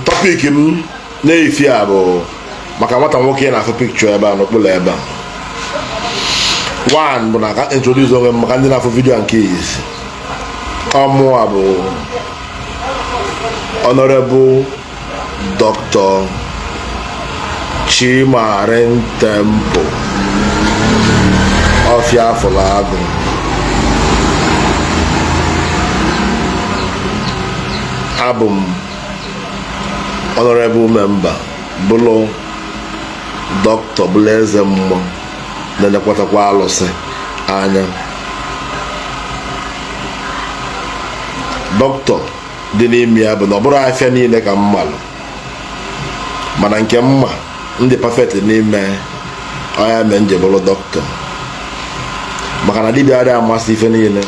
topic m na-efi a bụ maka nwata nwoke na-afụ picture ebe a n'okpuru ebe a. One bụ na ka introduce onwe m maka ndị na-afụ video nke izi. Ọmụwa bụ Honorable Dr. Chimarentempo Ọfịa Afọlagụ. Abụ m honorable member bụlụ Dr. Eze mmụọ na-elekọtakwa alụsị anya. Dọkịta dị n'ime ya bụ na ọ bụrụ afịa niile ka mmalụ, mana nke mma ndị perfect n'ime ọya mee nje bụrụ dọkịta, maka na dibịa adịghị amasị ife niile.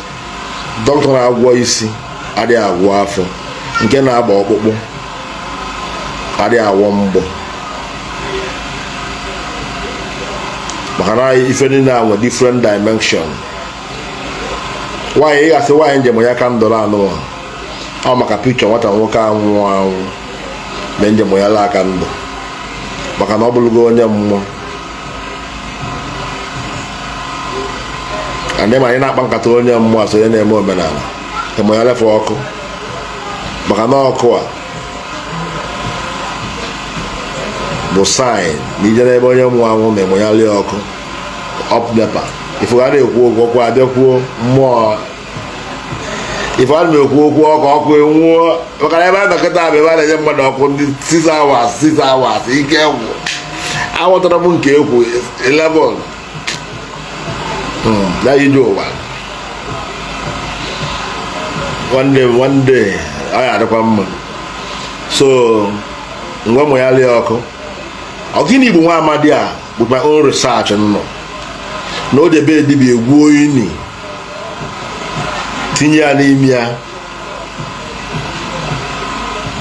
Dọkịta na-agwọ isi adịghị agwọ afọ, nke na-agba ọkpụkpụ adịghị awọ mgbọ, maka na ife niile a nwere different dimension. Nwaanyị ị gasị nwaanyị njem ya ka ndụrụ anụ ọ maka pikchọ nwata nwoke anwụ anwụ na njem ya laa aka ndụ, maka na ọ bụrụgo onye mmụọ. Ndị ma anyị na-akpa nkata onye mmụọ so onye na-eme omenala emo ya lefe ọkụ, maka na ọkụ a bụ sign na ije n'ebe onye mmụọ anwụ na emo ya lie ọkụ ọpnepa. Ifugara ekwu okwu ọkụ abịakwuo mmụọ, ifeanụ na-ekwu okwu ọkụ ọkụ enwuo, maka na ebe a dọkịta abụ ebe a na-enye mmadụ ọkụ ndị 6 hours ike gwụ. Aghọtara m nke ekwu 11 ya ije ụwa one day ọ ya adịkwa mma. So mgbe mụ ya lie ọkụ ọgịnị Igbo nwa amadi a bụ my own research nọ na o debe dibịa egwu oyini tinye ya n'ime ya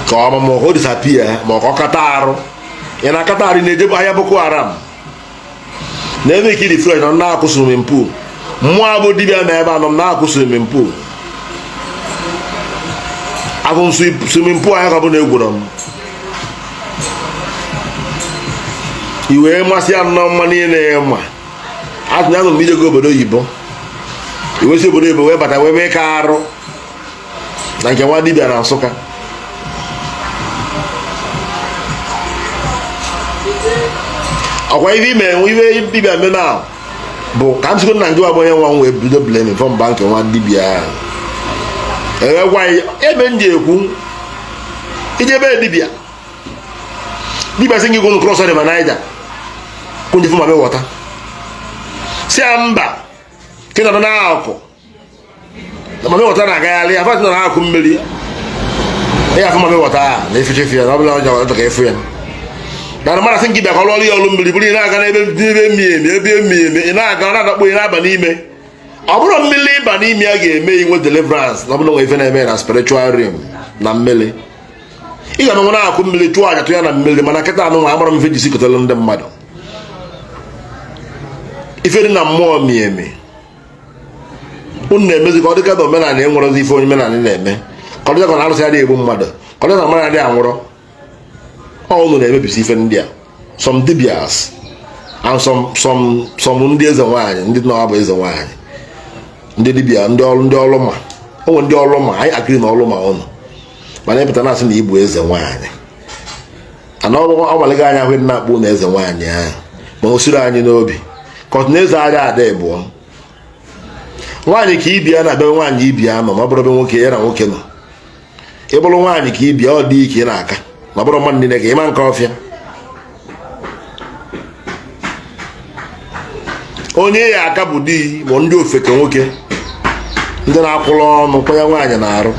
ka ọ ma ọ disappear ma ọ kata arụ. Ya na akata arụ na-eje ahịa Boko Haram na ebe ikiri fresh nọ na-akụ swimming pool. Mmụọ bụ dibịa na ebe anọ na-akụ swimming pool. Abụ swimming pool anya ka bụ na-egwuru m iwee masị ya nnọọ mma niile ya mma. Atụnye anụ m ijego obodo oyibo, iwesi obodo oyibo wee bata wee mee ka arụ na nke nwa dibịa na Nsụka. Ọkwa ife dibịa mee na bụ ka m sịgo na njọ abụ onye nwa wee bido blame from bank nwa dibịa gwa ebe m ji ekwu ijebe dibịa sị gị gụnụ cross river Niger kwunje fụ ma mee wọta si ya mba kị nọrọ n'akụ na mame wọta na-agagharị afọ nọ n'akụ mmiri ya afọ mame wọta na-efechefe ya na ọbụla onye ọjọ ka efu ya na mara sị gị bịa ka ọ lụọrụ ya ọrụ mmiri bụrụ ị na-aga n'ebe emiemi ebe emiemi ị na-aga ọ na-adakpo ị na-aba n'ime. Ọ bụrụ mmiri ịba n'ime ya ga-eme inwe deliverance na ọbụla nwe ife na-eme na spiritual realm na mmiri. Ị ga-anụ na-akụ mmiri chụọ aja tụ ya na mmiri, mana kịta anụ nwa amara m ife ji sikọtara ndị mmadụ ife dị na mmụọ miemi. Unu na-emezi ka ọ dịka na omenala enwerozi ife onye omenala na-eme, ka ọ dịka ka na arụsị adịghị egbu mmadụ, ka ọ dịka na mmadụ adịghị anwụrọ. Unu na-emebisi ife ndị a, some dibias and some ndị eze nwaanyị, ndị nọ bụ eze nwaanyị, ndị dibịa, ndị ọlụma. O nwere ndị ọlụma anyị akiri na ọlụma ụnụ, mana ịpụta na-asị na Igbo eze nwaanyị ana ọgbalịga anya ahụ na-akpụ na eze nwaanyị ahụ, ma o siri anyị n'obi ka ọ na eze adị ada ịbụọ. Nwaanyị ka ibia na be nwaanyị ibia nọ ma ọ bụrụ be nwoke ya na nwoke nọ. Ị bụrụ nwaanyị ka ibia ọ dị ike na-aka ma ọ bụrụ mmadụ niile ka ịma nke ọfịa. Onye ya aka bụ di ma ndị ofeke nwoke ndị na-akwụrụ ọnụ kwanye nwaanyị na-arụ.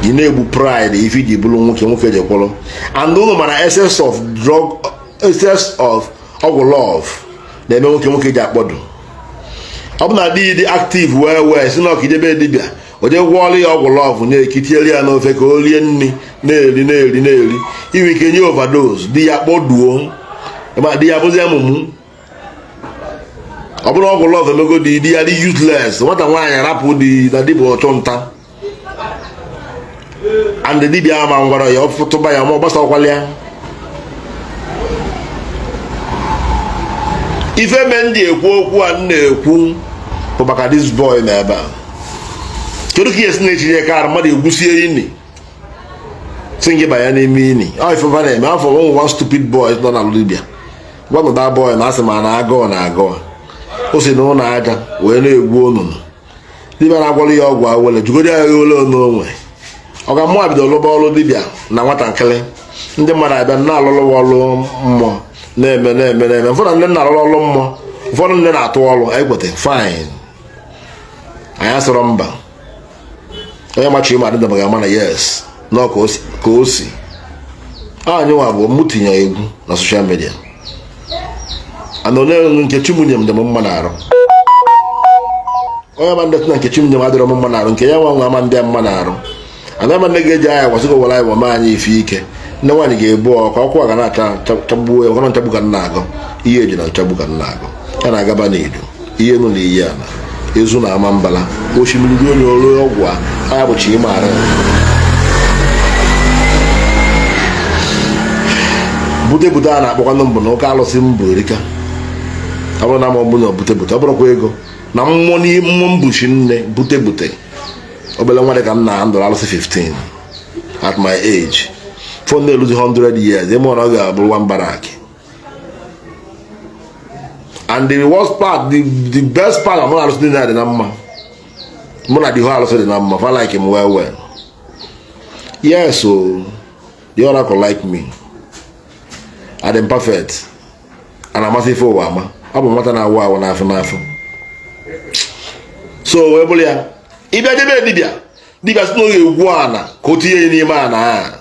Ị na-egbu pride ife iji bụrụ nwoke ji kwụrụ. And ụnụ mana excess of ọgwụ love na-eme nwoke ji akpọdụ. Ọ bụ na dị active wee si na ọka ijebe dibịa o je gwọọrọ ya ọgwụ love na-ekitiere ya n'ofe ka o rie nri na-eri inwe ike nye overdose di ya kpọduo ma di ya bụzi amụmụ. Ọ bụrụ ọgwụ love emego di ya dị useless, nwata nwaanyị arapụ di na dibụ ọchụ nta and dibịa ama ngwara ya ọfụtụba ya ma ọ gbasakwala ya ife me ndị ekwu okwu a na-ekwu bụ maka this boy na ebe a kedu ka esi na-echinye kaara mmadụ egwusie ini si gị banya n'ime ini ọ ifefa na-eme afọ nwe one stupid boy nọ na Libya gwapụta boy na asị ma na agụọ na agụọ o si na ụlọ aja wee na-egwu onunu dibịa na-agwọrọ ya ọgwụ awele jugoro ya ole n'onwe ọ ga mmụọ bido lụba ọrụ dibịa na nwatakịrị ndị mmadụ abịa na-alụlụ ọrụ mmụọ na-eme ụfọdụ ndị na-alụlụ ọrụ mmụọ ụfọdụ ndị na-atụ ọrụ ekwete fine anyị asọrọ mba onye machi ma adịdabaghị ama na yes nọ ka o si anyị nwa bụ mụ tinye egwu na soshal midia ana onye nke chimunye m dị m mma na-arụ onye ma ndị na nke chimunye m adịrọ m mma na-arụ nke ya nwa nwa ama ndị mma na-arụ ana ma ndị ga-eji anya gwasịgo wara anyị wama anyị ife ike ndị nwaanyị ga-ebu ọkụ ọkụ ga na-achagbuo ọkụ na nchagbu ka nna agụ ihe eji na nchagbu ka nna agụ ya na-agaba n'idu ihe nụ na iyi ala ezu na ama mbala osimiri dị onye olu ọgwụ a anya bụchi ịmara bute a na-akpọkwanụ mbụ na ụka alụsị mbụ erika ọ bụrụ na ma ọ bụ na bute ọ bụrụkwa ego na mmụọ n'ime mbuchi nne bute obele nwa dị ka m na ndụ alụsị 15 at my age fọ na-eluzi 100 years ime ọ ga-abụrụ one barak. And the worst part, the best part, I'm not listening to the number. I'm not the whole the number. I like him well. Yeah, so the oracle like me. I'm perfect. And I'm asking for Wama. I'm not an hour when I have. So, Ebolia, if I did Libya, Libya snow you one, Cotier in Yamana.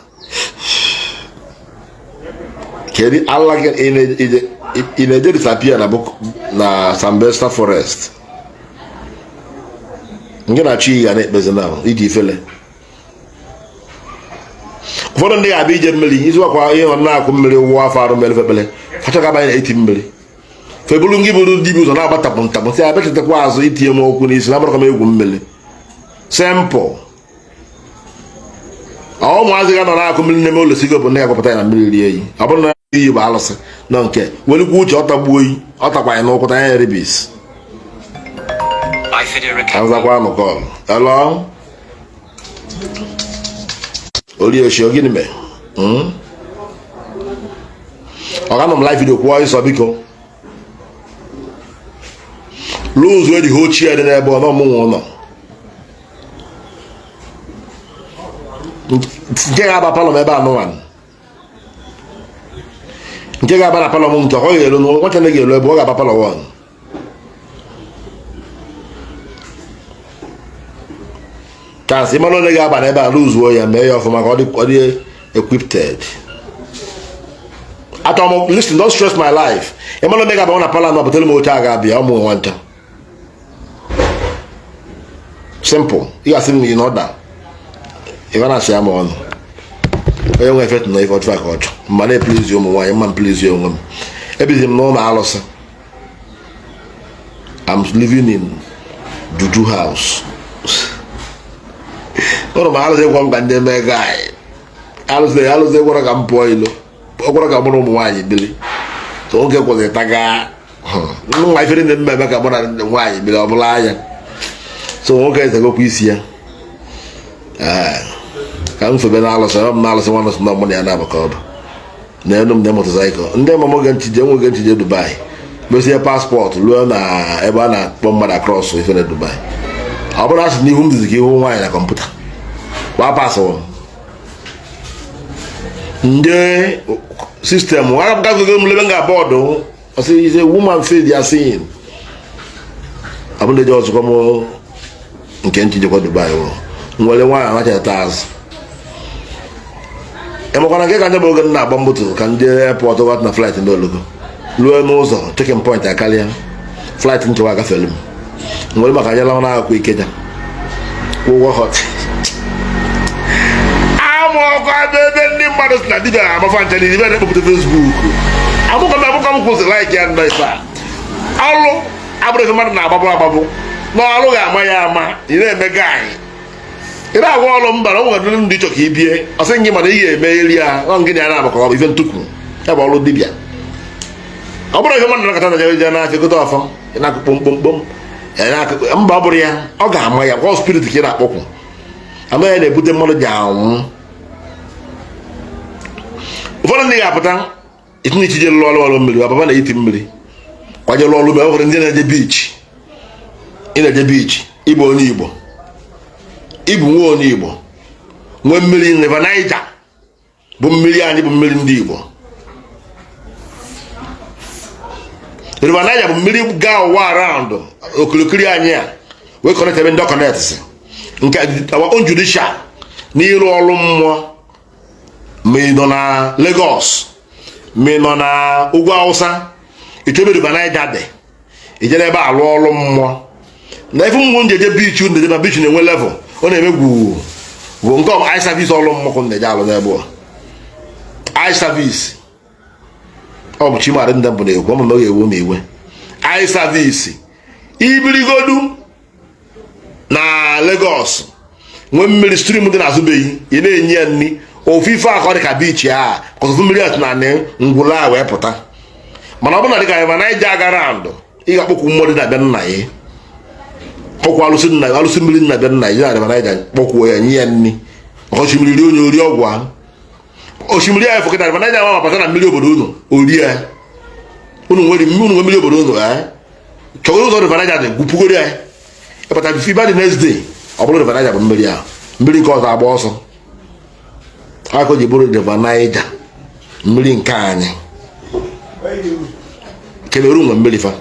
Kedi Allah get in a day disappear na book na Sambesta forest. Ngena chi ya ne bezena idi fele. Ụfọdụ ndị abịa ije mmiri izu akwa ihe ọ na-akụ mmiri wụ afọ arụ mmiri febele facha ka banye 80 mmiri febulu ngị bụrụ dibi ụzọ na-agbata ntabụ si abịa chetakwa azụ itinye m okwu n'isi na agbara m egwu mmiri simple. Ụmụazị ga nọ na-akụ mmiri n'ime ụlọ sigo bụ ndị ga-akọpụta ya na mmiri rie yi ọ bụrụ na iyi bụ alụsị nọ nke welikwa uche ọ tagbuo oyi ọ takwa ya n'ụkwụ ya rebis azakwa nụkọ hello Olioshi gịnị mee ọ ga nọ m live video kwụọ ịsọ biko lose the whole chair dị n'ebe ọ nọ mụnwụ nọ nke ga-aba palọ m ebe anụmanụ nke ga-aba na palọ m nke ọ ga-elu nwata na ga-elu ebe ọ ga-aba palọ wọn chance ịmara onye ga-aba n'ebe a lụzuo ya mee ya ọfụma ka ọ dị equipped. Atọ m listen, don't stress my life. Ịmara onye ga-aba na palọ ma butere m oche a ga-abịa ọmụ nwanta simple. Ị ga-asị m in order ịva na-asị ama ọnụ onye nwe efet na ife ọtụfa ka ọchọ mma na-eplizi ụmụ nwaanyị mma mplizi onwe m ebizi m n'ụlọ alụsị. I'm living in Juju house. Ụlọ m alụsị gwa m ka ndị mee gaị alụsị gwara ka m pụọ ilo ọ gwara ka mụrụ ụmụ nwaanyị bili so nwoke kwụsị taga nwa ifere ndị mmemme ka mụ na nwaanyị bili ọ bụla anya so nwoke ezegokwa isi ya ka m febe na-alụsị ọ m na-alụsị nwa nọsị na mụ na ya na-abaka ọba na enu m na motosaịkụl ndị mama oge ntije nwoge ntije Dubai mesie paspọtụ ruo na ebe a na-akpọ mmadụ akrọsụ ife na Dubai ọ bụrụ asị n'ihu m dizi ka ihu nwaanyị na kọmputa gba pasụrụ ndị sistemụ agagụgo m lebe nga bọọdụ ọsị ize woman face ya sin ọ bụ ndị ji ọzụkọ m nke ntijekwa Dubai nwere nwaanyị anachata azụ emekwana nke ka ndị bụ oge na-agba moto ka ndị airport gat na flight ndị ologo ruo n'ụzọ checking point akarịa flight nchewa agafere m nwere maka anyela na akụkọ Ikeja ụgwọ hot amụọkwa ebe ndị mmadụ si na dibịa amafa ncha n'ibe na-ekpopụta Facebook amụkọ m kwụsị like ya ndị ife ọlụ abụrụ ife mmadụ na-agbabụ n'ọlụ ga-ama ya ama ị na-eme gaanyị ị na-agwa ọrụ mbara ọ nwere ndị chọ ka ị bie ọ sị gị mana ị ga-eme eri ya ọ ngị na ya na-abakọ ọ bụ ife ntukwu ya bụ ọrụ dibịa ọ bụrụ ihe mmadụ nakọta na jeje na-afịa gote ọfọ na-akụ kpomkpomkpom mba ọ bụrụ ya ọ ga-ama ya kwa spirit ka ị na-akpọkwu ama ya na-ebute mmadụ ji anwụ. Ụfọdụ ndị ga-apụta itinye ichije lụọ ọrụ mmiri papa na-eti mmiri kwaje lụọ ọrụ mgbe ọ hụrụ ndị na-eje biichi ị na-eje biichi ịbụ onye Igbo ịbụ nwa onye Igbo nwee mmiri River Niger bụ mmiri anyị bụ mmiri ndị Igbo. River Niger bụ mmiri gaa ụwa around okirikiri anyị a wee connect ebe ndị connect nke our own judicial n'ịrụ ọrụ mmụọ ma ị nọ na Lagos ma ị nọ na ugwu Hausa ichebe River Niger dị ijere ebe alụ ọrụ mmụọ na ife mmụọ njeje biichi ndị na biichi na-enwe level ọ na-eme gwuu bụ nke ọ eye service ọrụ mmụọ na-eje alụ n'ebe eye service ọ bụ chimadị ndị mbụ na-ekwu ọmụ na ọ ga-ewu ma iwe eye service ibirigodu na Lagos nwee mmiri stream dị n'azụbeghị ị na-enye ya nri ofufe akọ dị ka biichi a kọsọfụ mmiri atụ na ngwụla a wee pụta mana ọ bụrụ na dịka River Niger agara ndụ ị ga-akpọkwu mmụọ dị na be nna ya kpọkwa alụsị mmiri nna be nna ya na River Niger kpọkwuo ya nye ya nri maka osimiri rie onye ori ọgwụ ahụ osimiri ya efokịta River Niger ama mapụta na mmiri obodo unu orie unu nwere mmiri obodo unu chọgoro ụzọ River Niger dị gwupugoro ya ịpụta fiba dị next day ọ bụrụ River Niger bụ mmiri ahụ mmiri nke ọzọ agba ọsọ aka ji bụrụ River Niger mmiri nke anyị Cameroon nwe mmiri fa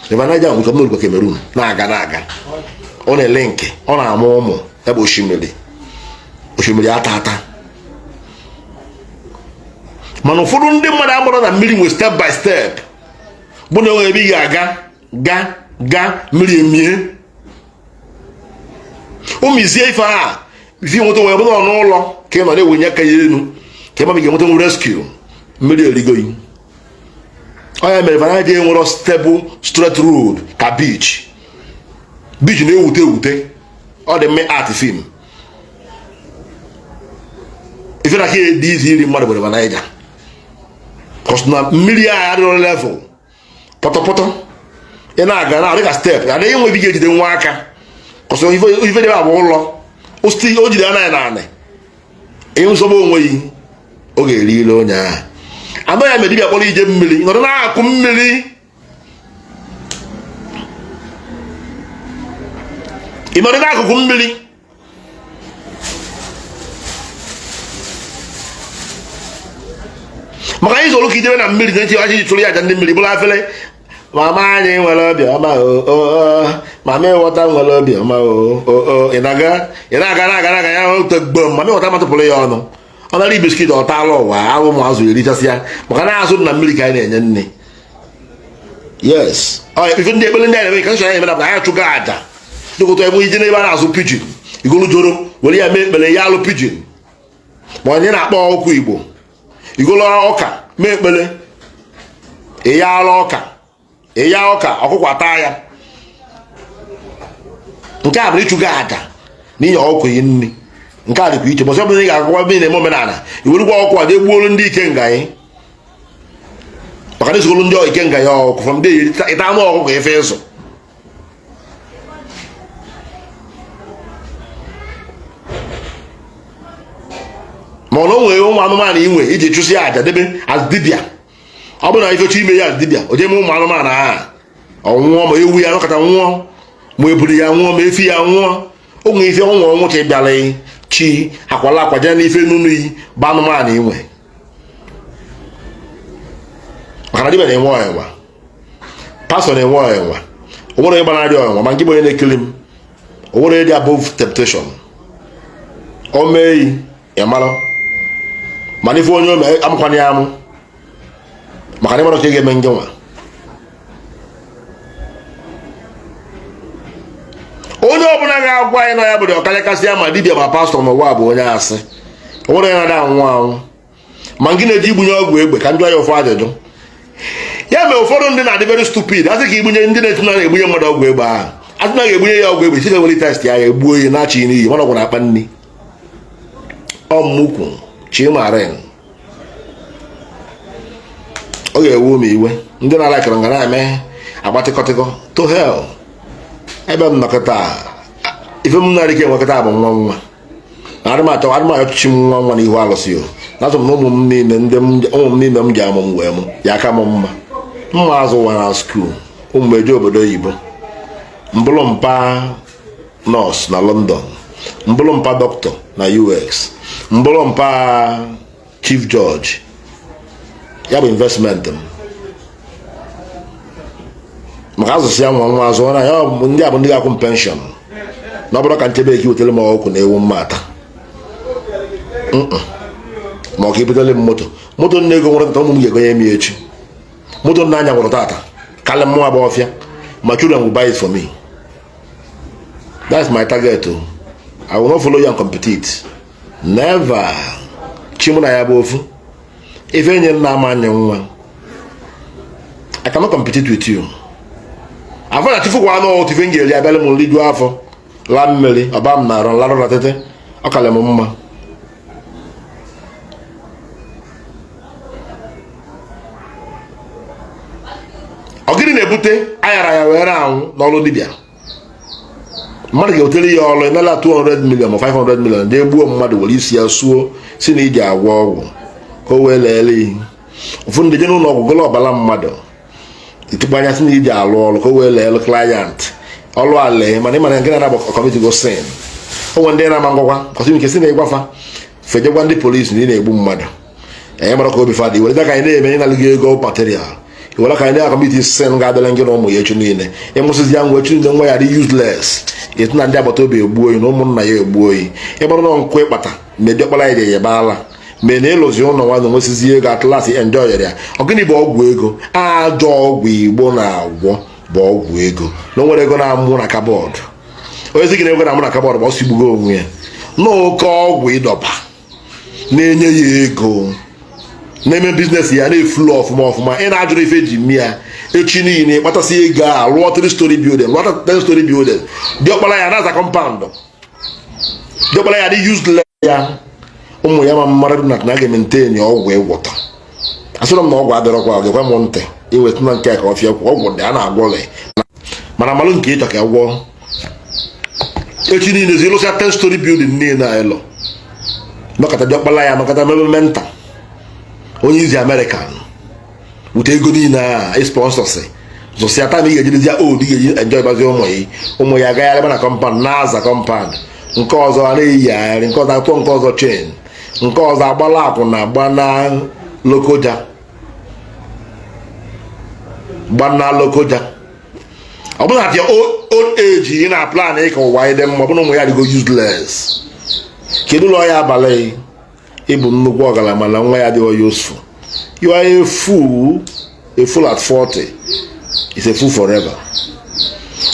River Niger nwere mmiri kwa Cameroon na-aga ọ na-ele nke ọ na-amụ ụmụ ebe osimiri ata mana ụfọdụ ndị mmadụ amụrụ na mmiri nwere step by step bụ na onwe ebe ị ga-aga mmiri emie ụmụizie ife a ife nweta nwere bụrụ n'ụlọ ka ị nọ na-ewenye aka ya elu ka ị ma ga-enweta nwe rescue mmiri erigoyi ọ ya mere River Niger nwere stable straight road ka beach na-ewute ọ dị mme art film ife na ka dị izi iri mmadụ bụ River Niger na mmiri a adịrọ level pọtọpọtọ ị na-aga na dịka step adịghị nwe ebe ga-ejide nwa aka kọsọ ife debe abụ ụlọ o jide anaghị na anị ihe nsogbu onwe yi ọ ga-eri ile onye ahụ anọ ya mere dibịa kpọrọ ije mmiri nọdụ na-akụ mmiri ị nọdụ n'akụkụ mmiri maka anyị zoro ka ijebe na mmiri na-eche achị chụrụ ya aja ndị mmiri bụrụ afele mama anyị nwere obiọma mama ịghọta nwere obiọma ị na-aga ya otegbom mama ịghọta matụpụrụ ya ọnụ ọ nara biskit ọ taala ụwa ahụ ụmụ azụ erichasị ya maka na azụ na mmiri ka anyị na-enye nne yes ife ndị ekpere ndị anyị na-eme ka nchọ anyị emena anyị achụgo aja dịkụta ebe ije n'ebe a na-azụ pijin igolu joro were ya mee ekpere ya alụ pijin ma onye na-akpọ okwu Igbo igolo ọka mee ekpere ịya ọka ọkụkwa taa ya nke a bụ ịchụgo aja n'ihi ọkụ yi nri nke a dịkwa iche bọsọ bụrụ ị ga-agakwa ebe na-eme omenala iwerukwa ọkụ a jee gbuolu ndị ikenga anyị maka na esogolu ndị ikenga ya ọkụ fọm ndị ịta anụ ọkụkọ efe ịzụ ma ọ na o nwere ụmụ anụmanụ inwe iji chụsị aja debe as dibịa ọ bụrụ na ifechu ime ya as dibịa o jee mee ụmụ anụmanụ ahụ ọnwụọ ma ewu ya nọkọta nwụọ ma eburu ya nwụọ ma efi ya nwụọ o nwere ife ọnwụ ọnwụ ka ị bịara chi akwala akwa jee n'ife n'ụlọ iyi bụ anụmanụ inwe maka na dibịa na-enwe ọnwa pastọ na-enwe ọnwa o nwere onye gbanarị ọnwa ma nke bụ onye na-ekiri m o nwere dị above temptation o mee iyi ya mara mana ife onye ome amụkwana ya amụ maka na ịmara ka ị ga-eme nge nwa onye ọbụla ga-agwa anyị na ya bụrụ ọkachakasị ya ma dibịa ma pastọ n'ụwa bụ onye asị o nwere onye na-ada anwụ ma gị na-eji igbunye ọgwụ egbe ka ndị anya ụfụ ajụjụ ya mere ụfọdụ ndị na-adị very stupid asị ka igbunye ndị na-etina na-egbunye mmadụ ọgwụ egbe ahụ atụna ga-egbunye ya ọgwụ egbe si ga-ewere test ya ga-egbuo ya na-achị n'iyi mana ọgwụ na-akpa nri ọmụkwu chimarin ọ ga-ewu m iwe ndị na-alakịrị nga na-eme agbatịkọtịkọ to hell ebe m nọkọta ife m na-arịke enwekọta bụ nwa nwa adịmachọchi m nwa nwa n'ihu alụsị o na-atụ m na ụmụ m niile m ji amụ m wee mụ ya aka m mma azụ ụwa na skuul ụmụ eje obodo oyibo mbụrụ mpa nọọsụ na London, mbụrụ mpa dọkịta na US, mbụrụ mpa chief judge. Ya bụ investment m maka azụsị ya nwa azụ na ya ndị a bụ ndị ga-akwụ m penshọn na ọ bụrụ ka nchebe eke wetara m ọkụ na ewu mmata ma ọ ka ebutere m moto nne ego nwere tata ụmụ m ga-egonye m echi moto nna anya nwụrụ tata kalị mmụọ agba ọfịa my children will buy it for me. That's my target. I will not follow you and compete. Never. Chimuna ya bofu. If any nwa, I cannot compete with you. I find that if you want to think you are able to lead you off, Lameli, Abam Naron, Laro Ratete, Okalemumma. Ogiri nebute ayara ya were anwụ n'ọlụ dibịa mmadụ ga-ebutere ya ọlụ emela 200 million ma 500 million dị egbuo mmadụ were isi ya suo si na iji agwọ ọgwụ ka o wee leele ụfọdụ ndị je n'ụlọ ọgwụ golo ọbala mmadụ ịtụkwa anya si na iji alụ ọlụ ka o wee leele client ọlụ ale mana ịmana nke na-agba kọmiti go sin onwe ndị na-ama ngwakwa kọsị nke si na ịgwafa fejekwa ndị polisi na ị na-egbu mmadụ mara ka obi fadị were ka anyị na-eme ị na-alụghị ego material iwere ka ndị akọmiti sen ga-adịla ngị na ụmụ ya echi niile ịmụsịzi ya ngwa echi niile nwa ya dị useless etu na ndị agbata obi egbuo oyi na ụmụnna ya egbuo oyi ịgbara na nkụ ịkpata mgbe diọkpara ya ji eyebaala mgbe na ịlụzi ụlọ nwa na nwesizi ego atụlasị enjoy ya ọgịnị bụ ọgwụ ego ajọ ọgwụ Igbo na-agwọ bụ ọgwụ ego na o nwere ego na-amụ na kabọọdụ onye si gị na ego na-amụ na kabọọdụ bụ ọ sigbugo onwe ya n'oke ọgwụ ịdọba na-enye ya ego na-eme biznes ya na-efulu ọfụma ị na-ajụrụ ife ji mme ya echi niile kpatasị ego a lụọ 3-story building lụọ 10-story building diọkpara ya na-aza kọmpaụnd diọkpara ya dị useless ya ụmụ ya ma mmadụ na ga-ementeni ọgwụ ịgwọta asịrọ m na ọgwụ adịrọkwa ga-ekwe m ntị iweta na nke ka ọfịa kwa ọgwụ dị a na-agwọle mana amalụ nke ịchọ ka gwọọ echi niile zi lụsịa 10-story building niile a ịlọ nọkọta diọkpara ya nọkọta mebe menta onye izi American wute ego niile a sponsọsị zụsịa taa na ị ga-ejirizi ya old ị ga-eji enjoy bazi ụmụ ya agagharịba na kọmpand na-aza kọmpand nke ọzọ a na-eyi agharị nke ọzọ atụọ nke ọzọ chen nke ọzọ agbala akwụ na agba na lokoja ọ bụrụ na old age ị na-aplan ịka ụwa ịdị mma ọ bụrụ ụmụ ya dịgo useless kedu ụlọ ya abalị ịbụ nnukwu ọgaranya na nwa ya dịghị useful. You are a fool at 40 is a fool forever.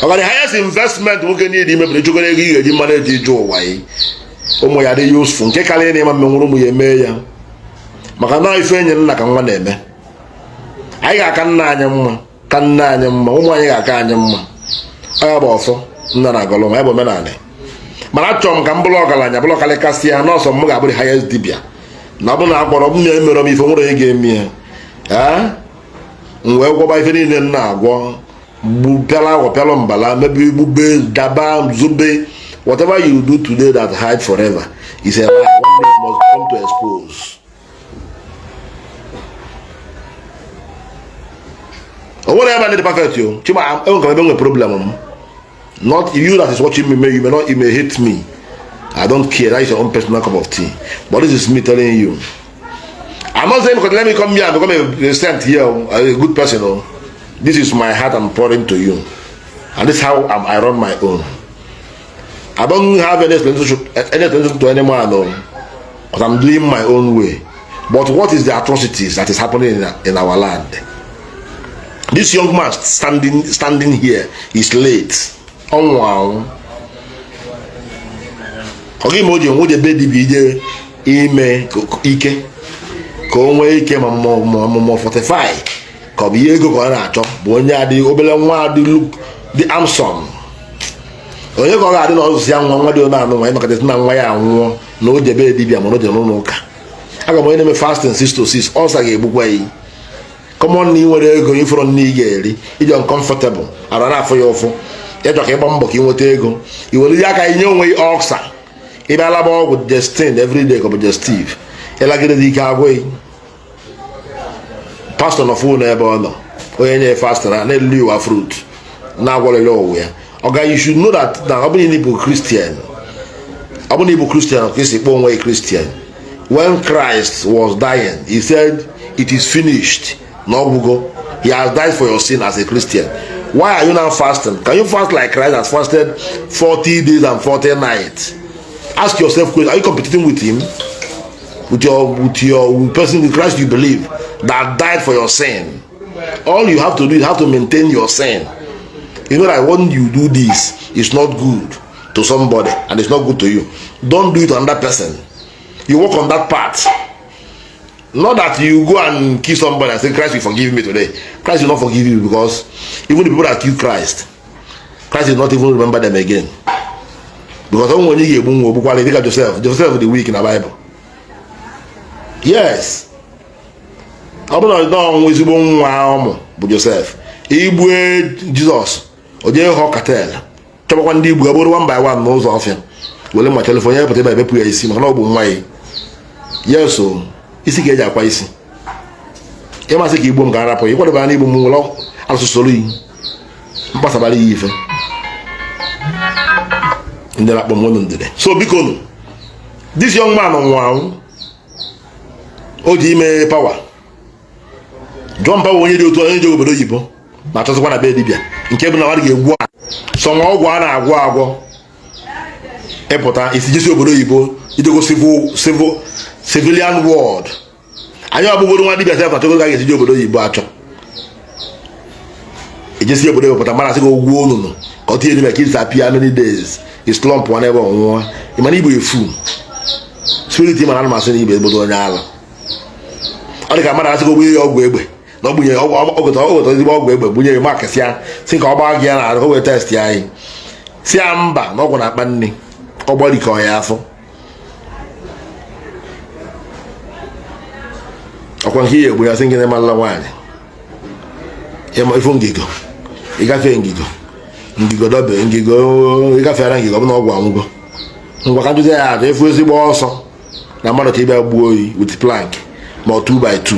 The highest investment nwoke niile imebere echekwa ego ị ga-eji mmadụ eji ije ụwa yi ụmụ ya dị useful nke karịa na ịma mmenwụrụ ụmụ ya eme ya maka na ife enyi nna ka nwa na-eme anyị ga-aka nna anyị mma ka nna anyị mma ụmụ anyị ga-aka anyị mma ọ bụ ọfọ nna na agọlọ ma ya bụ omenala mana achọrọ m ka m bụrụ ọgaranya bụrụ ọkalịkasị ya nọọsọ m ga-abụrụ highest dibia na ọ bụ na akpọrọ m ya emere m ife nwere onye ga-eme ya m wee gwọba ife niile m na-agwọ pịala agwọ pịalụ mbala mebe igbube daba zube whatever you do today that hide forever is a lie. One day it must come to expose. O nwere ebe ndị perfect yo chima enwe ebe nwe problem m not you that is watching me you may hate me. I don't care. That is your own personal cup of tea. But this is me telling you. I'm not saying because let me come here and become a saint here, a good person. Oh. This is my heart I'm pouring to you. And this is how I run my own. I don't have any explanation to anyone, no. But I'm doing my own way. But what is the atrocities that is happening in our land? This young man standing here is late. Oh wow. Oge ime oji nwụje be dibia ije ime ike ka o nwee ike ma mmụọ 45 ka ọ bụ ihe ego ka ọ na-achọ bụ onye adị obere nwa adị Amson onye ka ọ ga-adị na ọzụzụ ya nwa dị onye anụ nwa ịmakọta na nwa ya anwụọ na o jebe dibịa ma o jere n'ụlọ ụka. Aga m onye na-eme fasting 6 to 6 ọsa ga-egbukwa ya. Kọmọn na ị nwere ego ịfọrọ nne ị ga-eri iji uncomfortable ara na-afụ ya ụfụ ịchọ ka ịgba mbọ ka ị nweta ego i were ihe aka inye onwe ọksa ịbịa laba ọgwụ Jestin everyday ka ọ bụ Jestив ịlagide dị ike agwụghị. Pastọ nọ fụ n'ebe ọ nọ onye nye fastọ na-elili ụwa fruit na-agwọlele ụwa ya. Oga, you should know that na ọ bụrụ na ịbụ Christian ka esi kpọọ onwe Christian. When Christ was dying, he said it is finished. No, he has died for your sin as a Christian. Why are you now fasting? Can you fast like Christ has fasted 40 days and 40 nights? Ask yourself, are you competing with him? With your person with Christ you believe that died for your sin? All you have to do is have to maintain your sin. You know that when you do this, it's not good to somebody and it's not good to you. Don't do it to another person. You work on that part. Not that you go and kill somebody and say, Christ will forgive me today. Christ will not forgive you because even the people that kill Christ will not even remember them again. Because when you look at Joseph the weak in the Bible. Yes. I don't know Joseph. Jesus. Oje ho cartel. Chọbakwa ndị Igbo abụrụ one by one n'ụzọ ọfịa. Wele ma telephone ya pụta ebe ya isi maka na ọ bụ nwa ya. Yes o. Isi ka eji akwa isi. Ị masị ka Igbo m ga-arapụ. Ị kwadebe na Igbo m ụlọ asụsụ yi. Mpasabara ya ife. Ndị na-akpọ m ndịde. So biko nụ. This young man nwa o ji ime power. John Power onye dị otu onye ji obodo oyibo. Ma achọzikwa na be dibịa nke bụ na nwa ga-egwu sọ nwa ọgwụ a na-agwọ agwọ ịpụta isi jesi obodo oyibo idego civilian world. Anyị ọbụgoro nwa dibịa sef na chọgoro ga esi obodo oyibo achọ ejesi obodo oyibo pụta mara sị gị ogwuo onunu ka ọ tinye dibịa ka isi apịa many days is slump nwa n'ebe ọnwụnwa ịmana Igbo efu spirit mana anụmasị na Igbo ebodo onye ala ọ dị ka mmadụ asị gị ogbu ya ọgwụ egbe na ọ bunye ọgwụ ezigbo ọgwụ egbe bunye makasị ya si ka ọ gbaa gị ya na ahụ wee test ya anyị si ya mba na ọgwụ na-akpa nne ọ gbarikọ ya afọ ọkwa nke ihe egbu ya si nke na-emalala nwaanyị ifo ngigo ịgafe ngigo dobe ngigo ịgafeara ngigo ọ bụ na ọgwụ anwụgo ngwa ka njụzi ya atọ efu ezigbo ọsọ na mmadụ ka ịbịa gbuo oyi with plank ma 2x2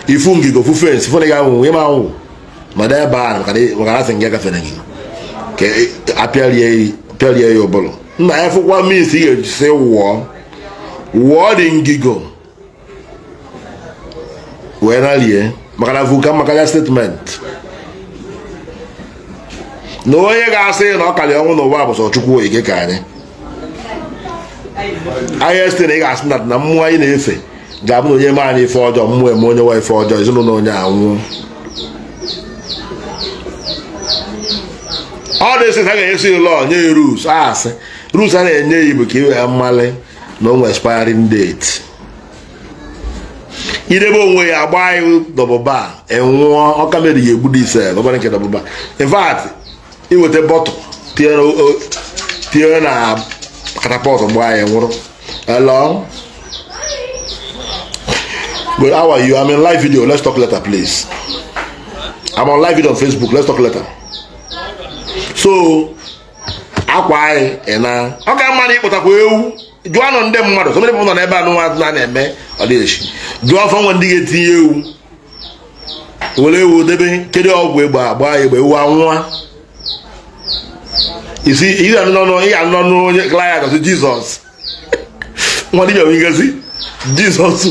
ifu ngigo fu fence fu nega nwe ma nwu ma da ba maka na singa ka fena ngigo ke apialie yo bolo na ya fukwa mi si ye se wo de ngigo we na lie maka na vuka maka ya statement no ye ga se no kale onwu no wa bo so chukwu ike ka anyị ayeste na ga asị na mmụọ anyị na-efe ga-abụ na onye ma anyị ife ọjọọ mmụọ eme onye nwa ife ọjọọ ezinụlọ onye anwụ ọ dị sị ha ga-esi ụlọ nye rules asị rules a na-enye ya bụ ka iwe mmali na onwe expiring date idebe onwe ya agba anyị dọbụba enwụọ ọka mere ya egbudo ise ọbara nke dọbụba in fact iweta bọtụ tinye na katapọtụ gbaa ya nwụrụ. Hello? But how are you? I'm in live video. Let's talk later, please. I'm on live video on Facebook. Let's talk later. So, akwai ena. Okay, money, but aku do I know them mother? So many people don't ever know what na eme. Odishi. Do I find one dig eti you? Wole wo debe kede ogwe gba egbe wa nwa. You see, he don't know client of Jesus. What do you mean? Jesus.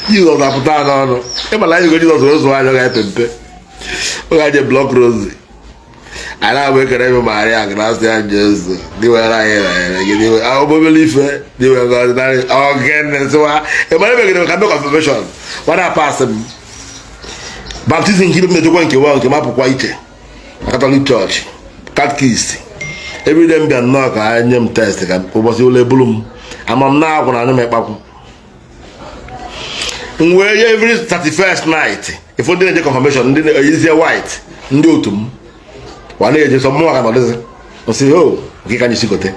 Jesus apụta n'ọnụ ịmala anyị go Jesus ozu anya ga-epepe ọ ga-eje block rose ala abụ ekere ebe Maria Gracia Jesu diwere anyị gịnị obobele ife diwe godinary again so ịmara ebe gịnị ka make confirmation wada pass baptism nke ibe mejọkwa nke wa nke mapụkwa iche na Catholic Church catechist everyday mbịa nnọọ ka anyị nye m test ka ụbọchị ole bulu m ama m na-akwụ na anya m ekpakwu where every 31st night if we didn't get confirmation, didn't easier white, and do to one age, some more than say, oh, okay, can you see gote?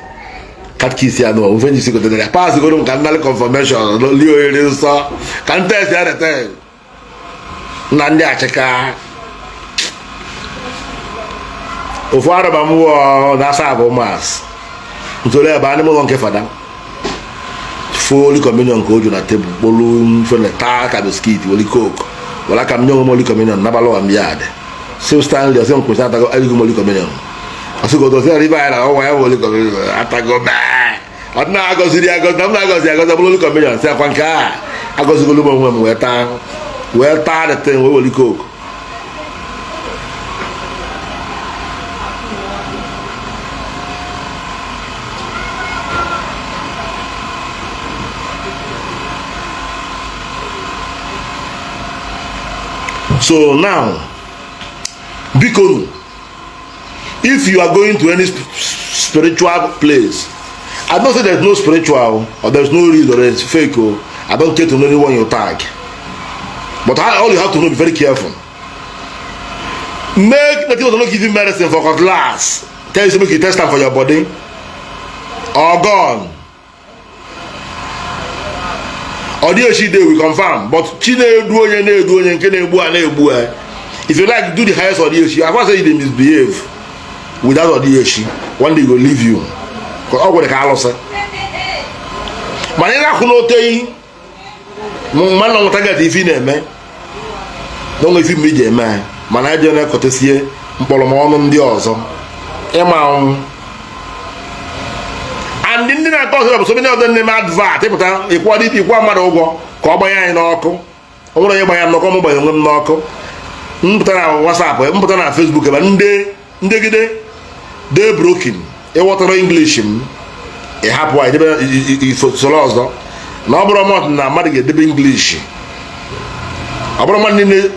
Cat kiss ya no, when you see gote, pass go to canal confirmation, Leo is so, can test the other thing. Nandi acheka. Ofara bamu nasa abo mas. Ntole ba ni mo won ke fada. Fully communion ko na table, bolu fene ta ka biscuit, woli coke. Wala kam nyong mo li communion na balo ambiade. So stand there, so ko sa ta go ali mo li communion. Asu go to se riba era o wa woli communion. Atago ba. Atna ago siri ago na ago si ago bolu li communion. Se kwanka. Ago si go lu mo mo eta. We ta the thing we woli coke. So now, Bikonu, if you are going to any spiritual place, I don't say there's no spiritual or there's no real or there's fake. I don't care to know anyone you tag. But all you have to know, be very careful. Make the people not give you medicine for a glass. Tell you to make you test them for your body. Or gone. Or the she day we confirm, but if you like do the highest or the issue, I want to say they misbehave without the issue. One day will leave you. Because all what the car loss. Manina kuno tei. Man long target if you name. Don't if you meet man. Manager na kotesie. Mpolomo ono ndi ozo. Ema and ndị na-akọ so many of them name advert pụta equality ikwa mmadụ ụgwọ ka ọ gbanye anyị n'ọkụ ọ bụrụ onye gbanye n'ọkụ m gbanye onwe m n'ọkụ mpụta na WhatsApp mpụta na Facebook ebe ndegide dey broken ịghọtara English m ịhapụ anyị debe soro ọzọ na ọ bụrụ mmadụ na mmadụ ga-edebe English ọ bụrụ mmadụ niile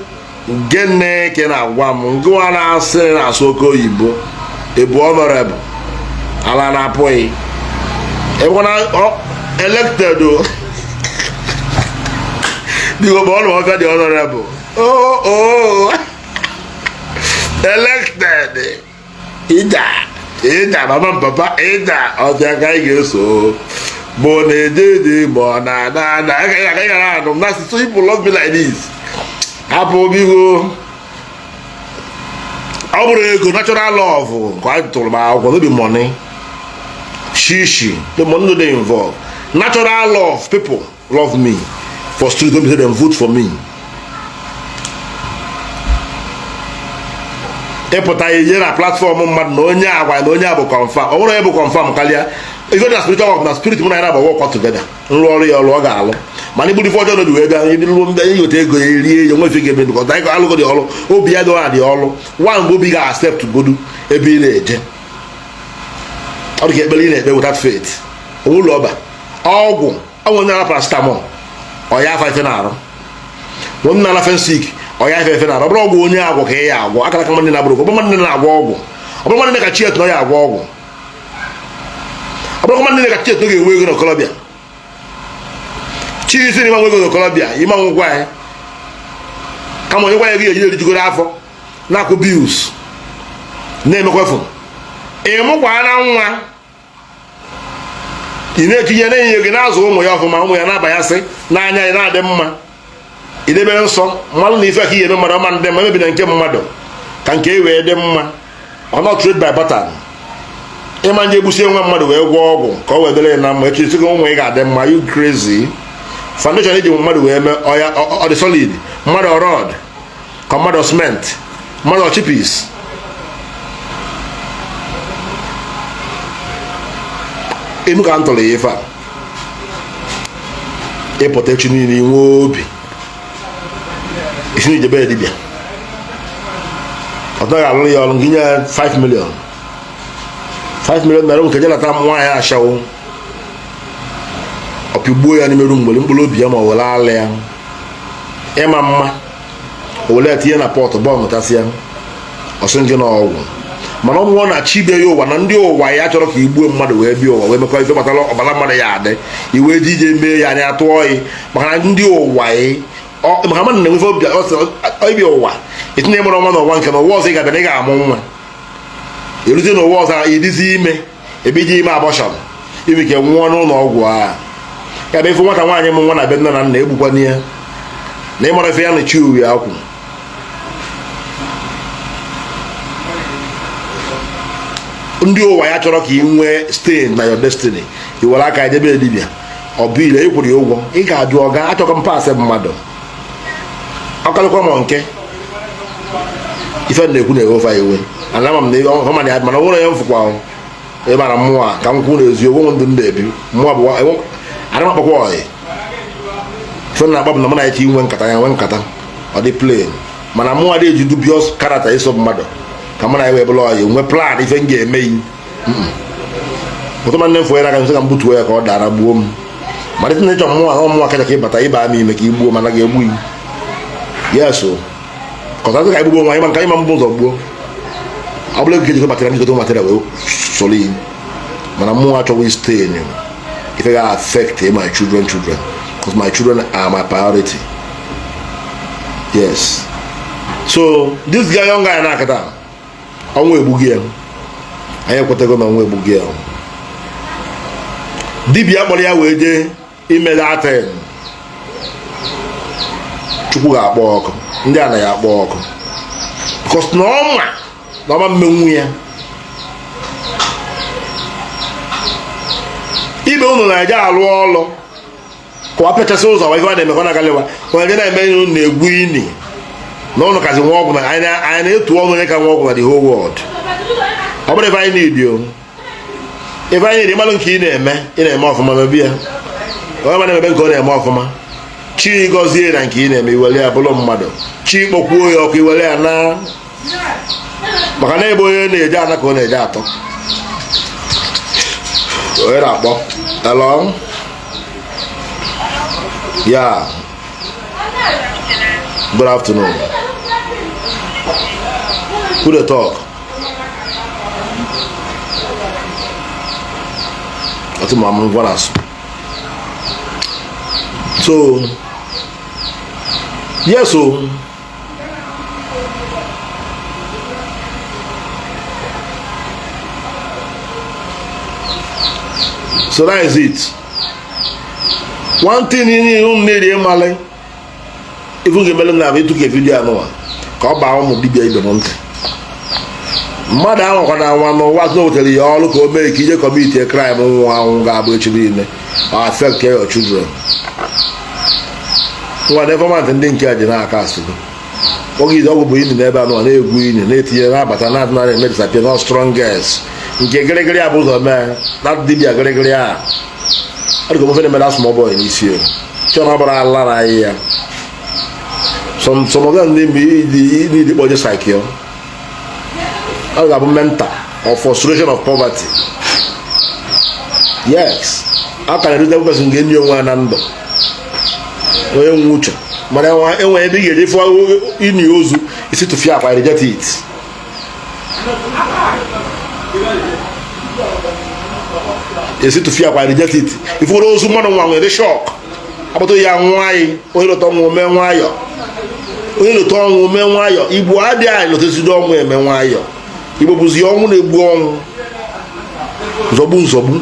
gene ke na-agwa m ngwa na-asị na-asụ oke oyibo ebu honorable ala na-apụghị everyone elected the all of the honorable elected ida mama papa ida of the guy so bonede mona na so people love me like this hapo bigo abure natural love quite to ma no be money. Shishi, the money no dey involved. Natural love, people love me. For street, don't say them vote for me. Epota ye na platform mad no nya agwa no nya bụ confirm. O nwere bụ confirm kalia. Even na spiritual work na spirit mo na na work together. Nrụ ọrụ ya ọrụ ga-alụ. Mana igbu difo ọjọọ no dị ga ndị lu ndị yote ego erie yo nwe fige be because dai alụ go dị ọrụ. Obi ya do na dị ọrụ. One go big accept godu ebe ị na-eje. Or get believe without faith. Oh loba. Ọgwụ. Ọgwụ na paracetamol. Ọ ya fa ife na-arụ. Wọ́n na lafen sick. Ọ ya ife na-arụ. Ọ bụrụ ọgwụ onye agwọ ka ya agwọ. Akala ka mmadụ na-abụrụ. Ọ bụrụ mmadụ na-agwọ ọgwụ. Ọ bụrụ mmadụ ka chiet na ya agwọ ọgwụ. Ọ bụrụ mmadụ ka chiet na ga-enwe ego na Colombia. Chi isi ni ma nwe ego na Colombia. Ima ngwa ya. Kama onye gwa ya ga-eji erijigoro afọ. Na-akwụ bills. Na-emekwefu. Ịmụkwa na nwa ị na-etinye na-enye gị na-azụ ụmụ ya ọfụma ụmụ ya na-abanyasị n'anya ya na-adị mma idebe nsọ mmadụ na ife ka ihe eme mmadụ ọma ndị mma emebi na nke mmadụ ka nke e wee dị mma ọ not trade by pattern ịma nje egbusie nwa mmadụ wee gwọọ ọgwụ ka ọ wee dịrị na mma echi sịgị ụmụ ị ga-adị mma you crazy foundation iji mmadụ wee mee ọ dị solid mmadụ rod ka mmadụ cement mmadụ chipis enu ka ntọrọ ya ife a ịpụta echi niile nwe obi isi na ijebe dibịa ọ naghị alụrụ ya ọrụ gị nye 5 million naira nke jenata nwaanyị ashawo ọpịgbuo ya n'ime ru mgbere mkpụrụ obi ya ma ọ were ala ya ịma mma o were tinye na pọtụ bọọ mụtasị ya ọsị nke na ọgwụ mana ọ bụrụ na chi bịa ya ụwa na ndị ụwa ya chọrọ ka igbuo mmadụ wee bịa ụwa wee mekọ ife gbatara ọbara mmadụ ya adị iwe dị ije mee ya anya atụọ yi maka na ndị ụwa maka mmadụ na-enwefe ịbịa ụwa etinye mụrụ ọma n'ụwa nke na ụwa ọzọ ị ga-abịa na ị ga-amụ nwa erute n'ụwa ọzọ edizi ime ebe iji ime abọshọn ime ike nwụọ n'ụlọ ọgwụ a ya bụ ife nwata nwaanyị m nwa na be nne na nna egbukwana ya na ịmara ife ya na chi uwe akwụ. ndị ụwa ya chọrọ ka ị nwee stain na your destiny i were aka edebe dibịa ọ bụ ile ịkwụrụ ya ụgwọ ị ga-ajụ ọga achọkọ mpasị mmadụ ọkalịkwa m nke ife na-ekwu na-ewefa iwe ana ama m na ọma ya mana nwere ya mfụkwa ahụ ebe ara mmụọ a ka m kwụ n'ezi ogwe ndụ ndị ebi mmụọ bụ ara makpakwa ọyị ife na-agba bụ na mụ na eche inwe nkata ya nwe nkata ọ dị plain mana mmụọ dị eji dubious character ịsọ mmadụ ka mụ na ewe bụla ọyị nwe plan ife m ga-eme yi ụtụma nne m fụ ya aka nsị ka m butuo ya ka ọ dara gbuo m ma dịtụ na ịchọ mmụọ ahụ mmụọ kacha ka ịbata ịba ama ime ka ị gbuo mana ga-egbu yi ya so kọtatụ ka igbugbo nwa ịma ịma mbụ ụzọ gbuo ọ bụla ego ejikọ matara njikọta material wee soro iyi mana mmụọ achọghị stain ife ga affect my children because my children are my priority. Yes, so this guy young guy na-akata ọnwụ egbughị ya anyị ekwetago na ọnwụ egbughị ya dibịa kpọrọ ya wee jee ime datin chukwu ga-akpọ ọkụ ndị a na ya akpọ ọkụ because na ọma mmenwu ya ibe unu na-eje alụ ọlụ ka ọ pechasị ụzọ wa ife a na-emekwa na agaliwa onye na-eme unu na-egwu ini na ụnụ kazi nwa ọgwụ na anyị na-etu ọnụ onye ka nwa ọgwụ na the whole world. Ọ bụrụ ife anyị na-edi o ife anyị na-edi mmadụ nke ị na-eme ọfụma mebi ya onye ma na-emebe nke ọ na-eme ọfụma chi gọzie na nke ị na-eme iwere ya bụrụ mmadụ chi kpọkwuo ya ọkụ iwere ya na maka na ebe onye na-eje ana ka ọ na-eje atọ onye na-akpọ hello yeah good afternoon who dey talk ati mo am ngwana so yes so that is it. One thing you need to male if you get na we took a video no ka ọ baa ụmụ dibịa ibe m ntị mmadụ ahụ kwa na nwa no what no tell you all ka o mee ka ije commit a crime nwa anwụ ga-abụ echi niile affect your children nwa informant ndị nke a ji n'aka asụgo oge ide ọgwụ bụ ini n'ebe anụ na-egwu ini na-etinye na-abata na adịna na-eme disappear not strongest nke gịrịgịrị a bụ ụzọ mee na dibịa gịrịgịrị a adịgo mofe na-emeda small boy n'isi o chọrọ ọbara ala na ahịa ya some of them need kpọje psyche ọ ga-abụ mental or frustration of poverty. Yes, a ka na-erute person ga-enye onwe ya na ndụ onye nwe uche mana enwe ebe ị ga-eje fụ ini ozu isi tụfia akwa reject it esi tụfia akwa reject it ifuru ozu mmadụ nwa nwere shock akpọtụ ya nwanyị onye lụta ọnwụ ome nwayọ onye lụta ọnwụ ome nwayọ Igbo adịghị anyị lụtazidi ọnwụ eme nwayọ Igbo bụzi ọnwụ na-egbu ọnwụ nzọgbu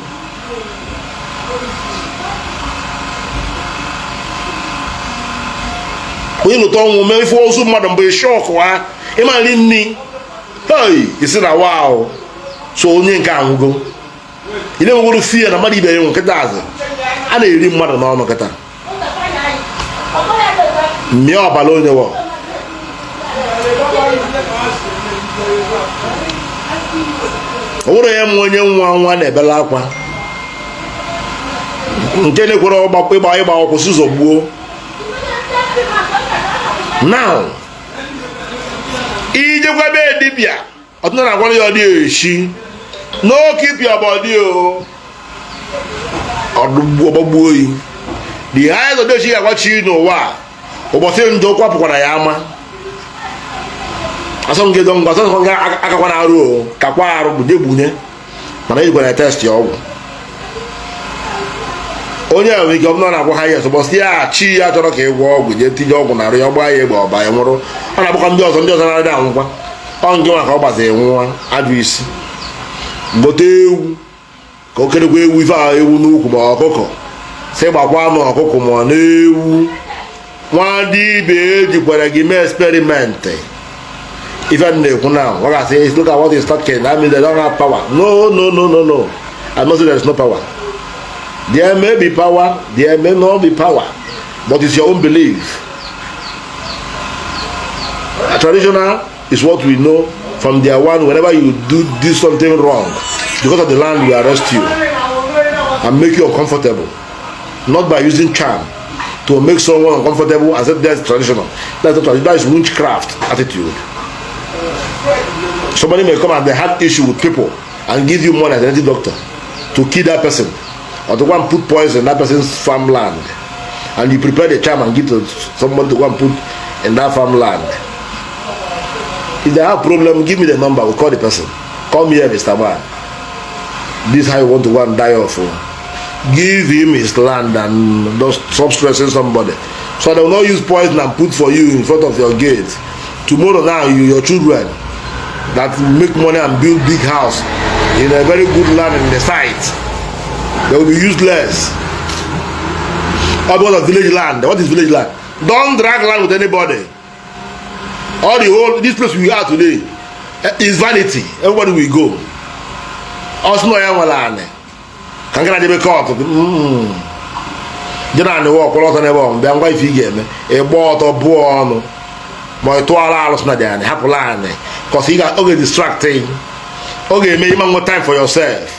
onye lụta ọnwụ mee ife ozu mmadụ mgbe shock wa ịma nri nni hey isi na wow so onye nke anwụgo ị na-enwegoro fie na mmadụ ibe ya nkịta azụ a na-eri mmadụ n'ọnụ kịta mmịa ọbara onye wọ o nwere ya onye nwa na-ebela akwa nke na-ekwere ịgba akwụkwọ si zọgbuo now ijekwa be dibịa ọtụtụ na-agwara ya ọ dị eshi no keep your body ọgbagbuo oyi the highest of echi ga-agwachi n'ụwa ụbọchị njọ kwapụkwara ya ama asọmgedo ngwa asọmgọ akakwa na arụ kakwa arụ gbunye mana ejikwa na test ya ọgwụ onye a nwere ike ọ bụla na-agwa ha yes ụbọchị ya chi ya chọrọ ka ị gwọọ ọgwụ jee tinye ọgwụ na arụ ya gbaa ya egbe ọba ya nwụrụ ọ na-agbakwa ndị ọzọ na-adị anwụkwa ọ nke nwa ka ọ gbaziri nwa ajụ isi gote ewu ka o kerekwa ewu ife ahụ ewu n'ukwu ma ọkụkọ si gbakwa anụ ọkụkọ ma na ewu nwa dibịa ejikwara gị mee eksperimenti ife na-ekwu now ọ ga-asị look at what is talking, that means they don't have power. No, I'm not saying there is no power. There may be power, there may not be power, but it's your own belief. A traditional is what we know from their one. Whenever you do something wrong, because of the land will arrest you and make you uncomfortable, not by using charm to make someone uncomfortable and say that's traditional. That's not traditional. That is witchcraft attitude. Somebody may come and they have issue with people and give you money as an doctor to kill that person or to go and put poison in that person's farmland, and you prepare the charm and give to someone to go and put in that farmland. If they have problem, give me the number, we'll call the person. Come here, Mr. Man. This is how you want to go and die off. Give him his land and don't stop stressing somebody. So they will not use poison and put for you in front of your gate. Tomorrow now, your children that make money and build big house in a very good land in the site, they will be useless. All because of village land. What is village land? Don't drag land with anybody. All the whole, this place we are today is vanity. Everybody will go. Also no young land. Can get a court. General the walk a lot on the bomb. Then wife again. A bought or born. My 2 hours na there, happy land. Because he got okay distracting. Okay, maybe more time for yourself.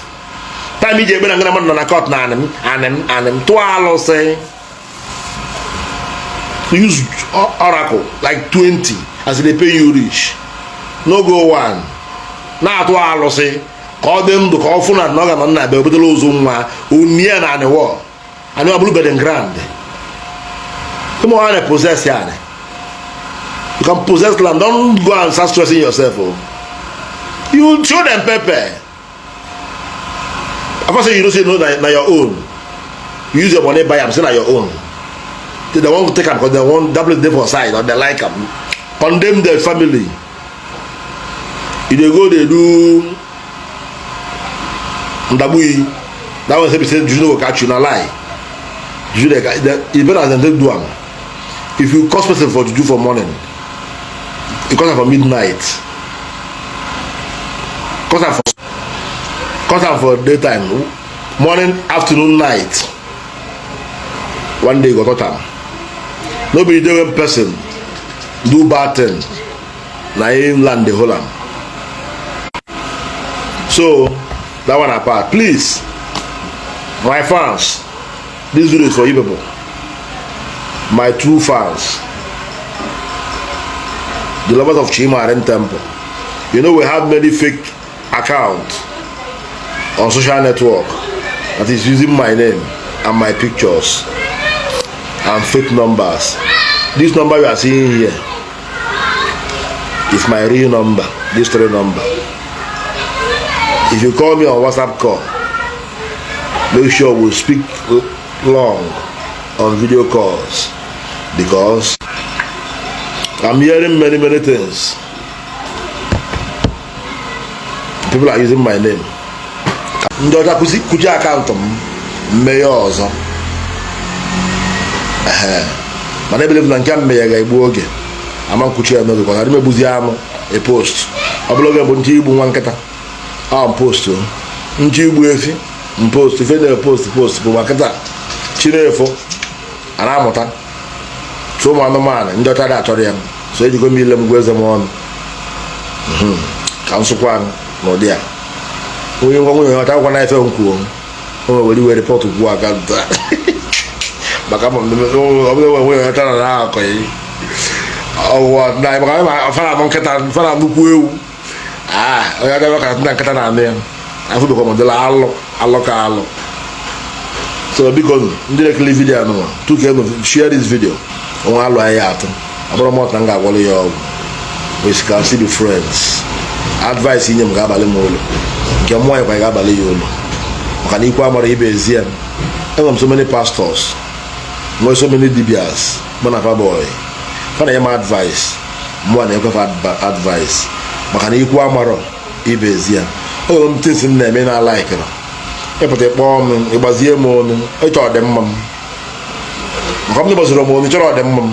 Time you get when I'm gonna na court na and 2 hours say. Use oracle like 20 as they pay you rich. No go one. Now 2 hours say. Call them to call for not gonna na be able to lose near na the war. I know a blue bed and grand. Come on, I possess ya. You can possess land. Don't go and start stressing yourself. Oh. You show them pepper. Of course, you don't say no, na your own. You use your money buy them, say na your own. They want to take them because they want double them for side or they like them. Condemn their family. If they go, they do. Ndabui. That one say you know catch you na lie. You better than they do them. If you cost person for juju for morning. Because for midnight, because for daytime, morning, afternoon, night. One day got time. Nobody do one person do bad thing. Na him land the whole land. So that one apart. Please, my fans, this video is for you people. My true fans. The lovers of Chimaren Temple. You know we have many fake accounts on social network that is using my name and my pictures and fake numbers. This number you are seeing here is my real number, this 3 number. If you call me on WhatsApp call, make sure we'll speak long on video calls, because I'm hearing many things. People are using my name. Ndoja kuchi account mayors. But I believe that I'm mayor Igbo-Eze. I'm a kuchi no because I remember buziamo a post. I blog about Igbo one kata. I'm post to Igbo-Eze. Post if they post but kata. Chinefo. Aramota. So man ndoja da chori am. So you go me lem gweze mo on. Council kwan no dia. Onye ngwa ata kwa na efe nkuo. O we report ku aka da. Baka mo we ata na akoyi. O na baka fara mon keta fara buku ewu. O ya da baka na keta na ame. Afu be ko mo de la allo ka allo. So because directly video no. To share this video. On allo ayato. Abro mo tanga gwole yo. We can see the friends. Advice in them gabale molo. Kemo e kwa gabale yolo. Okani kwa mara Igbo-Eze. There so many pastors. There so many DBS. Mana fa boy. Fana yama advice. Mo na kwa advice. Makani kwa mara Igbo-Eze. Ụlọ m tins m na-eme na laikịrị ịpụta ịkpọọ m ịgbazie m ọnụ ịchọ ọdịmma m maka m gbaziri m ọnụ chọrọ ọdịmma m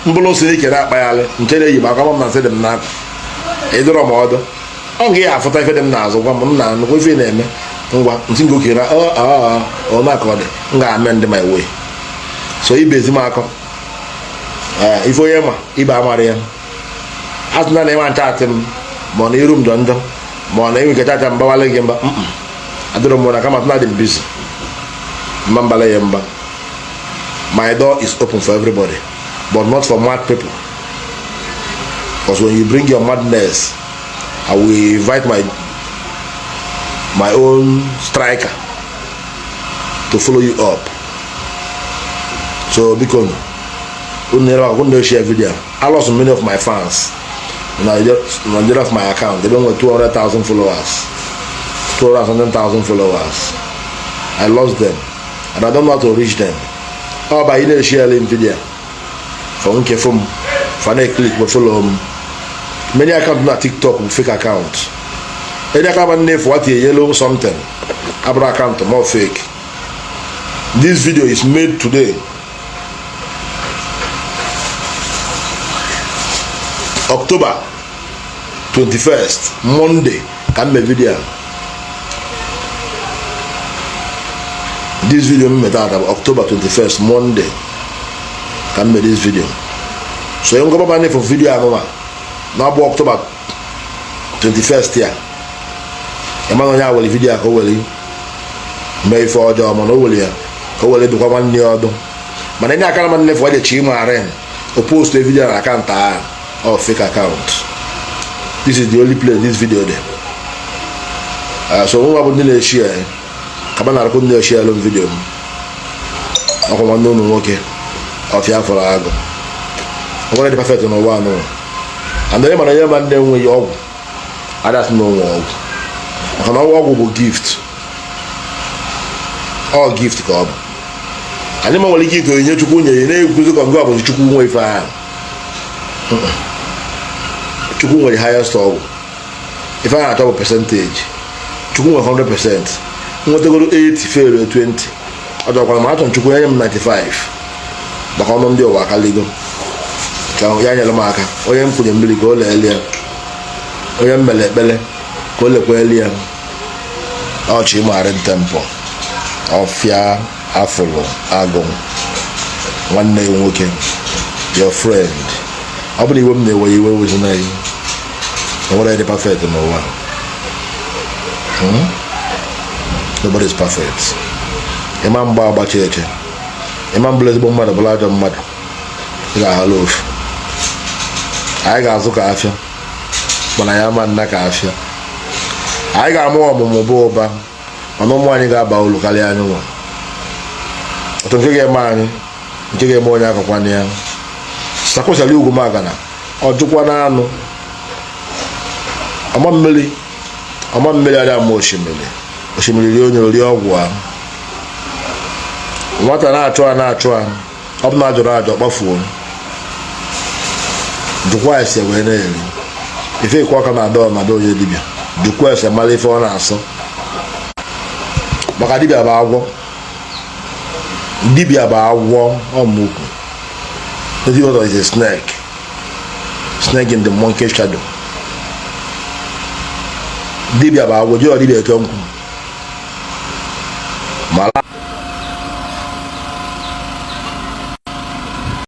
mbụrụ osi ike na-akpagharị nke na-eyi m aka m na nsị dị m n'aka ịdọrọ m ọdụ ọ ga ya afụta ife dị m n'azụ gwa m na nnukwu ife na-eme ngwa ntị nke okere ọnaka ọ dị m ga-ame ndị ma ewe so ibe ezi m akọ ife onye ma ibe amara ya atụna na ịma ncha atị m ma ọ na iru m njọ njọ ma ọ na enwe nke chacha mbawale gị mba adịrọ m na kama atụna dị m bizi mba mbala ya mba. My door is open for everybody but not for mad people, because when you bring your madness I will invite my own striker to follow you up. So because I share video, I lost many of my fans Nigeria of my account. They don't want 200,000 followers, 200,000 followers. I lost them and I don't know how to reach them. How about you share the video for one from click but follow them. Many accounts na TikTok with fake account. Any account name for what a yellow something. Abra account more fake. This video is made today, October 21st, Monday. Can make video. This video made out of October 21st, Monday. Can make this video. So you go back for video now October 21st here. A man on our video go well. May for job on over here. Go well to 1 year. But then I can't live for the chima ren. Opposed to a video account or fake account. This is the only place this video there. So who about share? Kabana couldn't share on video. I want to know okay. Of ya for ago. I want to perfect on one. And then man man then we all others no work. I can all go gift. All gift come. And then we give to you to go go about to way far. To go the highest of. If I have a percentage, to go 100%. Want to go to 80, fail 20. I don't want to go 95. But how many work legal? Ya nyere m aka onye m kwunye mmiri ka o leele ya, onye m mele ekpele ka o lekwele ya. Ọchị ịmarị tempo ọfịa afụlụ agụ nwanne nwoke your friend. Ọ bụrụ iwe m na-ewe iwe wezụna ya nwere dị perfect n'ụwa. Nobody is perfect. Ịma mgba agbacha eche, ịma mbụla ezigbo mmadụ bụla ajọ mmadụ, ị ga-aghọrọ ofu. Anyị ga-azụ ka afịa mana ya ma nna ka afịa. Anyị ga-amụ ọmụmụ bụ ụba mana ụmụ anyị ga-aba ulu karịa anyị nwa. Ọtụ nke ga-eme anyị nke ga-eme onye akọkwana ya. Sakwụsala ugwu magana ọ jụkwa na anụ ọma mmiri adịghị ama osimiri rie onye orie ọgwụ ahụ. Nwata na-achụ a ọ bụ na ajụrụ ajọ kpafuo jukwa ese wee na-eri ife ikwe ọka na-adọ onye dibịa jukwa ese mara ife ọ na-asọ maka dibịa bụ agwọ ọmụkwu. The other is a snake in the monkey shadow. Dibịa bụ agwọ jụọ dibịa eke nkwụ